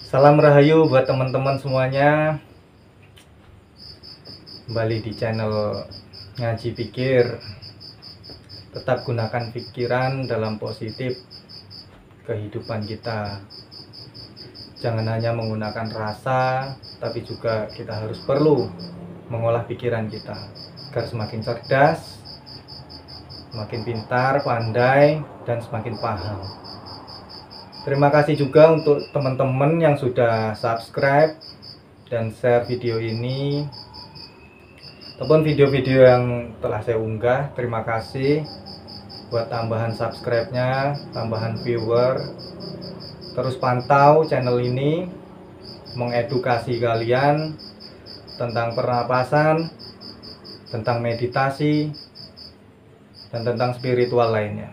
Salam Rahayu buat teman-teman semuanya. Kembali di channel Ngaji Pikir. Tetap gunakan pikiran dalam positif kehidupan kita. Jangan hanya menggunakan rasa, tapi juga kita harus perlu mengolah pikiran kita agar semakin cerdas, semakin pintar, pandai, dan semakin paham. Terima kasih juga untuk teman-teman yang sudah subscribe dan share video ini ataupun video-video yang telah saya unggah. Terima kasih buat tambahan subscribe-nya, tambahan viewer. Terus pantau channel ini, mengedukasi kalian tentang pernapasan, tentang meditasi, dan tentang spiritual lainnya.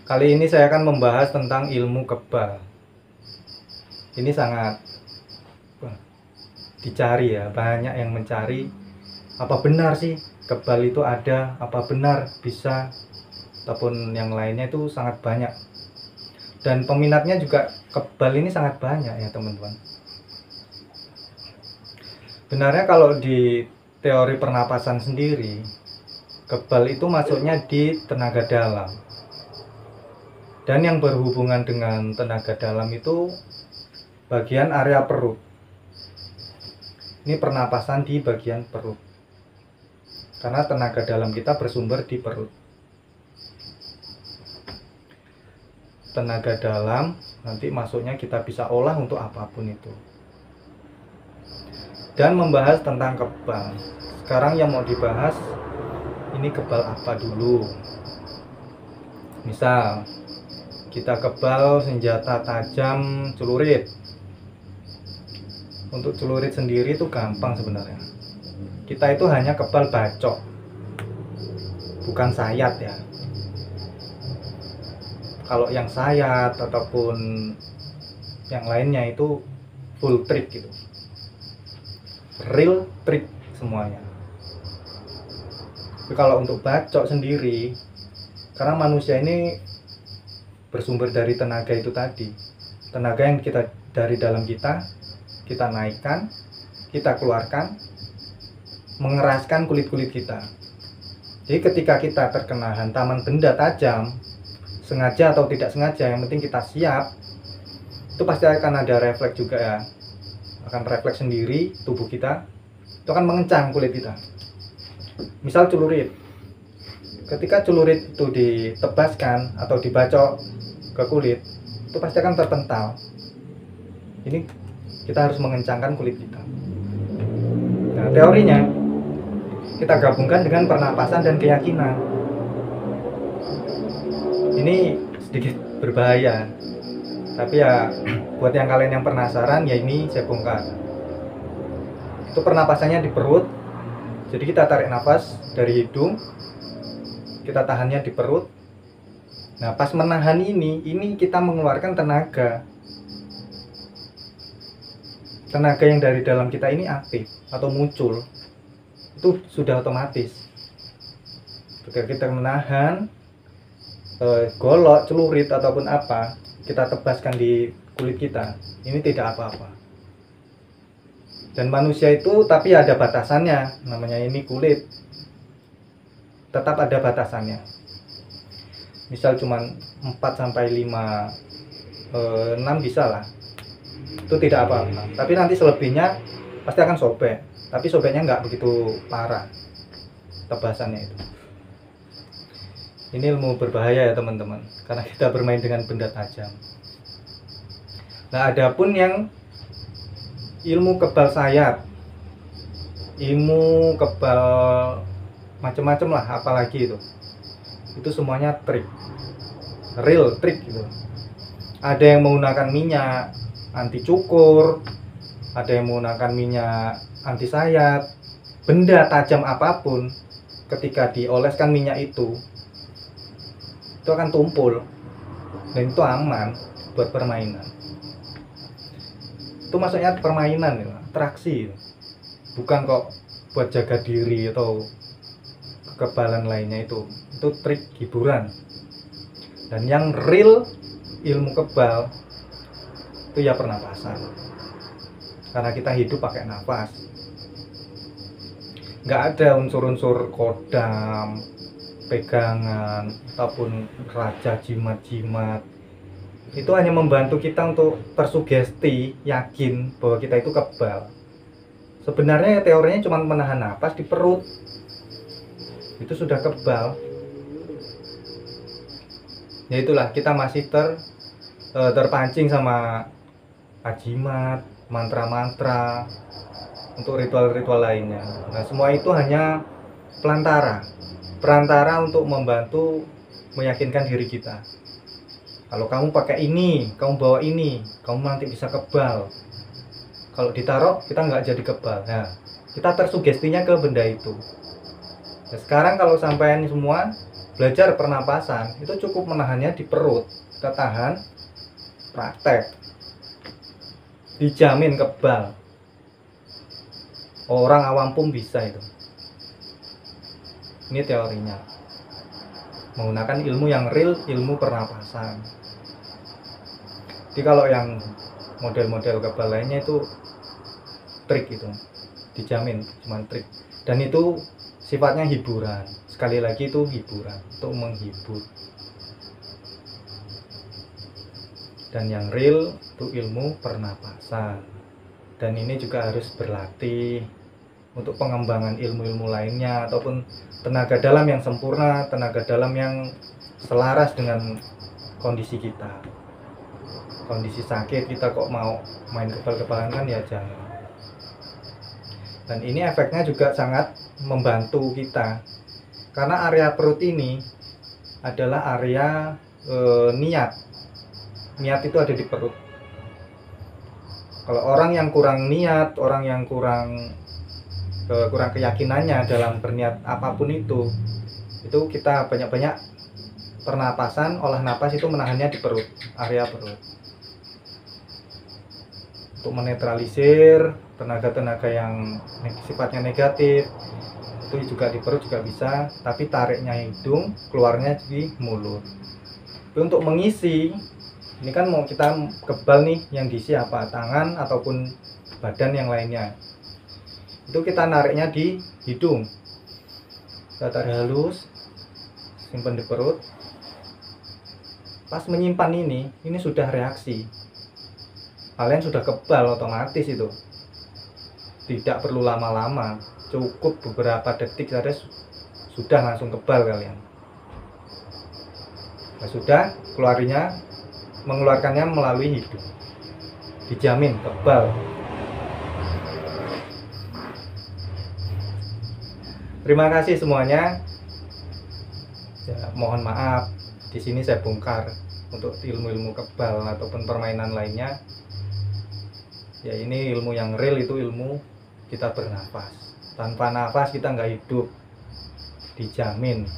Kali ini saya akan membahas tentang ilmu kebal. Ini sangat dicari ya, banyak yang mencari. Apa benar sih kebal itu ada? Apa benar bisa? Ataupun yang lainnya itu sangat banyak. Dan peminatnya juga kebal ini sangat banyak ya teman-teman. Benarnya kalau di teori pernapasan sendiri, kebal itu masuknya di tenaga dalam. Dan yang berhubungan dengan tenaga dalam itu bagian area perut. Ini pernapasan di bagian perut. Karena tenaga dalam kita bersumber di perut. Tenaga dalam nanti masuknya kita bisa olah untuk apapun itu. Dan membahas tentang kebal. Sekarang yang mau dibahas, ini kebal apa dulu? Misal kita kebal senjata tajam celurit. Untuk celurit sendiri itu gampang sebenarnya. Kita itu hanya kebal bacok, bukan sayat ya. Kalau yang sayat ataupun yang lainnya itu full trick gitu, real trick semuanya. Tapi kalau untuk bacok sendiri, karena manusia ini bersumber dari tenaga itu tadi, tenaga yang kita dari dalam kita naikkan, kita keluarkan, mengeraskan kulit-kulit kita. Jadi ketika kita terkena hantaman benda tajam, sengaja atau tidak sengaja, yang penting kita siap, itu pasti akan ada refleks juga ya, akan refleks sendiri tubuh kita, itu akan mengencang kulit kita. Misal celurit, ketika celurit itu ditebaskan atau dibacok ke kulit, itu pasti akan terpental. Ini kita harus mengencangkan kulit kita. Nah, teorinya kita gabungkan dengan pernapasan dan keyakinan. Ini sedikit berbahaya, tapi ya buat yang kalian yang penasaran, ya ini saya bongkar. Itu pernapasannya di perut. Jadi kita tarik nafas dari hidung, kita tahannya di perut. Nah, pas menahan ini kita mengeluarkan tenaga. Tenaga yang dari dalam kita ini aktif atau muncul. Itu sudah otomatis. Ketika kita menahan, golok, celurit ataupun apa, kita tebaskan di kulit kita, ini tidak apa-apa. Dan manusia itu tapi ada batasannya, namanya ini kulit. Tetap ada batasannya. Misal cuman 4 sampai 5 6 bisa lah. Itu tidak apa-apa. Tapi nanti selebihnya pasti akan sobek. Tapi sobeknya nggak begitu parah tebasannya itu. Ini ilmu berbahaya ya teman-teman, karena kita bermain dengan benda tajam. Nah, adapun yang ilmu kebal sayat, ilmu kebal macam-macam lah, apalagi itu semuanya trik, real trik gitu. Ada yang menggunakan minyak anti cukur, ada yang menggunakan minyak anti sayat. Benda tajam apapun, ketika dioleskan minyak itu akan tumpul, dan itu aman buat permainan. Itu maksudnya permainan ya, atraksi, bukan kok buat jaga diri atau kekebalan lainnya. Itu trik hiburan. Dan yang real ilmu kebal itu ya pernapasan. Karena kita hidup pakai nafas. Nggak ada unsur-unsur kodam, pegangan, ataupun raja jimat-jimat. Itu hanya membantu kita untuk tersugesti, yakin bahwa kita itu kebal. Sebenarnya teorinya cuma menahan napas di perut, itu sudah kebal. Ya itulah, kita masih terpancing sama ajimat, mantra-mantra, untuk ritual-ritual lainnya. Nah, semua itu hanya perantara untuk membantu meyakinkan diri kita. Kalau kamu pakai ini, kamu bawa ini, kamu nanti bisa kebal. Kalau ditaruh, kita nggak jadi kebal. Nah, kita tersugestinya ke benda itu. Nah, sekarang kalau sampai ini semua belajar pernapasan, itu cukup menahannya di perut. Kita tahan, praktek. Dijamin kebal. Orang awam pun bisa itu. Ini teorinya. Menggunakan ilmu yang real, ilmu pernapasan. Jadi kalau yang model-model kebal lainnya itu trik itu. Dijamin, cuma trik. Dan itu sifatnya hiburan. Sekali lagi itu hiburan, untuk menghibur. Dan yang real itu ilmu pernapasan. Dan ini juga harus berlatih untuk pengembangan ilmu-ilmu lainnya, ataupun tenaga dalam yang sempurna, tenaga dalam yang selaras dengan kondisi kita. Kondisi sakit kita kok mau main kebal-kebalan, kan ya jangan. Dan ini efeknya juga sangat membantu kita, karena area perut ini adalah area niat. Niat itu ada di perut. Kalau orang yang kurang niat, orang yang kurang keyakinannya dalam berniat apapun itu kita banyak-banyak pernapasan, olah napas itu menahannya di perut, area perut, untuk menetralisir tenaga-tenaga yang sifatnya negatif. Itu juga di perut juga bisa, tapi tariknya hidung, keluarnya di mulut. Tapi untuk mengisi, ini kan mau kita kebal nih, yang diisi apa? Tangan ataupun badan yang lainnya. Itu kita nariknya di hidung. Kita tarik halus, simpan di perut. Pas menyimpan ini sudah reaksi. Kalian sudah kebal otomatis itu. Tidak perlu lama-lama, cukup beberapa detik saja sudah langsung kebal kalian. Nah, sudah mengeluarkannya melalui hidung. Dijamin kebal. Terima kasih semuanya. Ya, mohon maaf, di sini saya bongkar untuk ilmu-ilmu kebal ataupun permainan lainnya. Ya, ini ilmu yang real, itu ilmu kita bernafas. Tanpa nafas kita nggak hidup. Dijamin.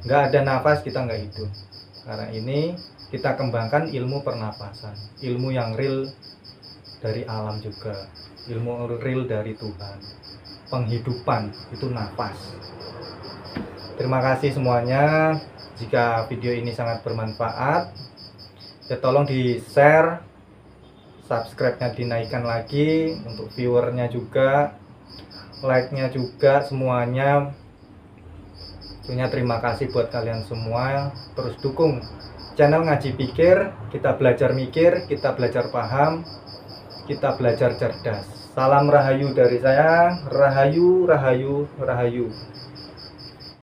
Nggak ada nafas kita nggak hidup. Karena ini kita kembangkan ilmu pernapasan, ilmu yang real dari alam juga, ilmu real dari Tuhan. Penghidupan itu nafas. Terima kasih semuanya. Jika video ini sangat bermanfaat, ya tolong di share, subscribe-nya dinaikkan lagi untuk viewernya juga, like-nya juga, semuanya. Tentunya terima kasih buat kalian semua. Terus dukung channel Ngaji Pikir. Kita belajar mikir, kita belajar paham, kita belajar cerdas. Salam rahayu dari saya. Rahayu, rahayu, rahayu.